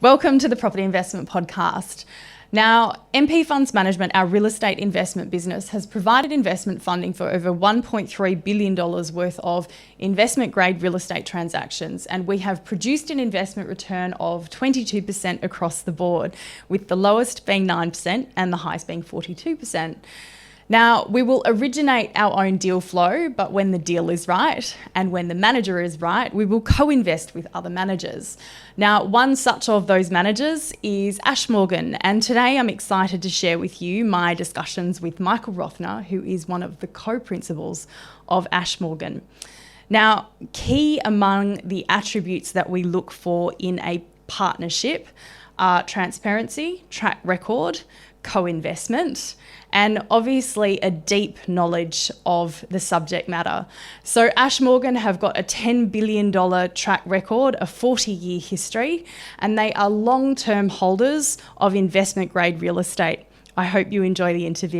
Welcome to the Property Investment Podcast. Now, MP Funds Management, our real estate investment business, has provided investment funding for over $1.3 billion worth of investment-grade real estate transactions, and we have produced an investment return of 22% across the board, with the lowest being 9% and the highest being 42%. Now, we will originate our own deal flow, but when the deal is right and when the manager is right, we will co-invest with other managers. Now, one such of those managers is Ashe Morgan, and today I'm excited to share with you my discussions with Michael Rothner, who is one of the co-principals of Ashe Morgan. Now, key among the attributes that we look for in a partnership are transparency, track record, co-investment, and obviously a deep knowledge of the subject matter. So Ashe Morgan have got a $10 billion track record, a 40-year history, and they are long-term holders of investment-grade real estate. I hope you enjoy the interview.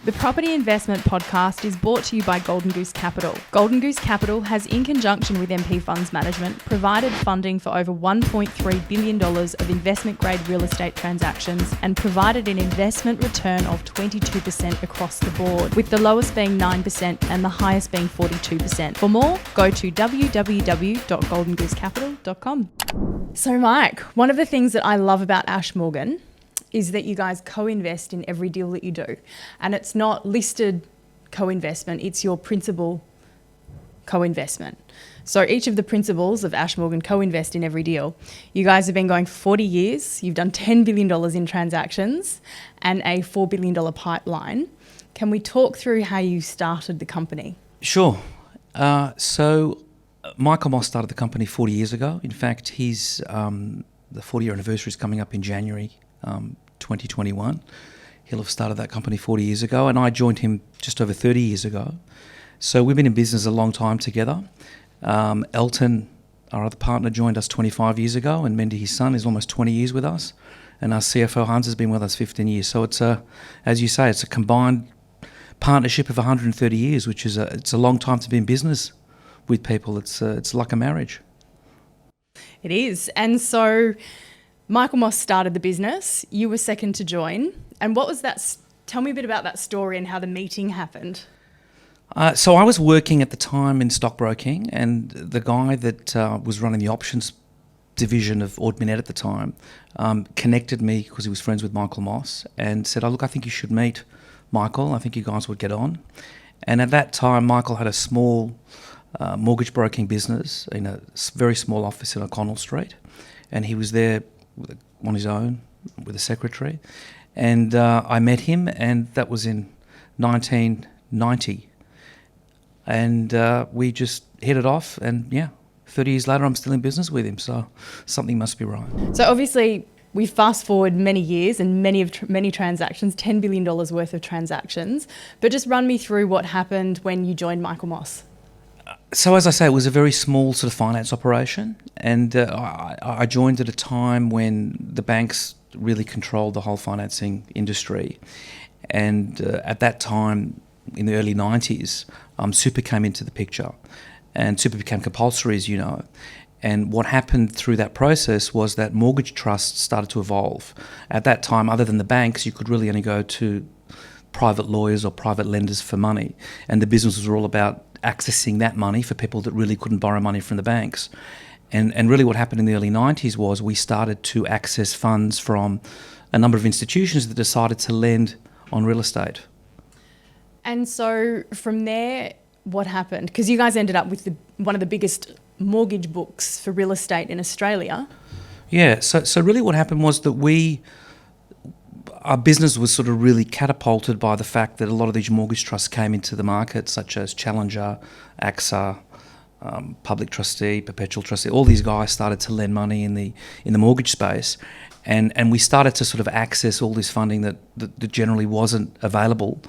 The Property Investment Podcast is brought to you by Golden Goose Capital. Golden Goose Capital has, in conjunction with MP Funds Management, provided funding for over $1.3 billion of investment-grade real estate transactions and provided an investment return of 22% across the board, with the lowest being 9% and the highest being 42%. For more, go to www.goldengoosecapital.com. So Mike, one of the things that I love about Ashe Morgan is that you guys co-invest in every deal that you do. And it's not listed co-investment, it's your principal co-investment. So each of the principals of Ashe Morgan co-invest in every deal. You guys have been going for 40 years, you've done $10 billion in transactions and a $4 billion pipeline. Can we talk through how you started the company? Sure. So Michael Moss started the company 40 years ago. In fact, the 40-year anniversary is coming up in January 2021. He'll have started that company 40 years ago, and I joined him just over 30 years ago. So we've been in business a long time together. Elton, our other partner, joined us 25 years ago, and Mandi, his son, is almost 20 years with us. And our CFO, Hans, has been with us 15 years. So it's as you say, it's a combined partnership of 130 years, which is it's a long time to be in business with people. It's like a marriage. It is. And so Michael Moss started the business, you were second to join. And what was that? Tell me a bit about that story and how the meeting happened. So I was working at the time in stockbroking, and the guy that was running the options division of Ord Minnett at the time connected me because he was friends with Michael Moss and said, "Oh, look, I think you should meet Michael. I think you guys would get on." And at that time, Michael had a small mortgage broking business in a very small office in O'Connell Street, and he was there on his own with a secretary, and I met him, and that was in 1990, and we just hit it off, and 30 years later I'm still in business with him, so something must be right. So obviously we fast forward many years and many transactions, $10 billion worth of transactions, but just run me through what happened when you joined Michael Moss. So as I say, it was a very small sort of finance operation, and I joined at a time when the banks really controlled the whole financing industry. And at that time, in the early 90s, super came into the picture, and super became compulsory, as you know. And what happened through that process was that mortgage trusts started to evolve. At that time, other than the banks, you could really only go to private lawyers or private lenders for money, and the businesses were all about accessing that money for people that really couldn't borrow money from the banks. And really what happened in the early 90s was we started to access funds from a number of institutions that decided to lend on real estate. And so from there, what happened? Because you guys ended up with one of the biggest mortgage books for real estate in Australia. Yeah, so really what happened was that our business was sort of really catapulted by the fact that a lot of these mortgage trusts came into the market, such as Challenger, AXA, Public Trustee, Perpetual Trustee. All these guys started to lend money in the mortgage space, and we started to sort of access all this funding that generally wasn't available,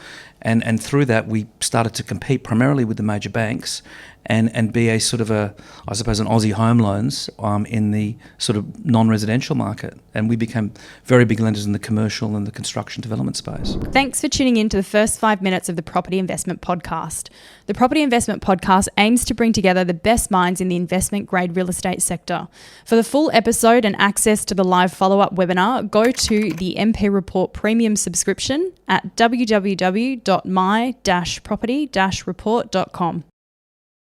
and through that we started to compete primarily with the major banks, and be a sort of an Aussie home loans in the sort of non-residential market. And we became very big lenders in the commercial and the construction development space. Thanks for tuning in to the first 5 minutes of the Property Investment Podcast. The Property Investment Podcast aims to bring together the best minds in the investment grade real estate sector. For the full episode and access to the live follow-up webinar, go to the MP Report Premium subscription at www.my-property-report.com.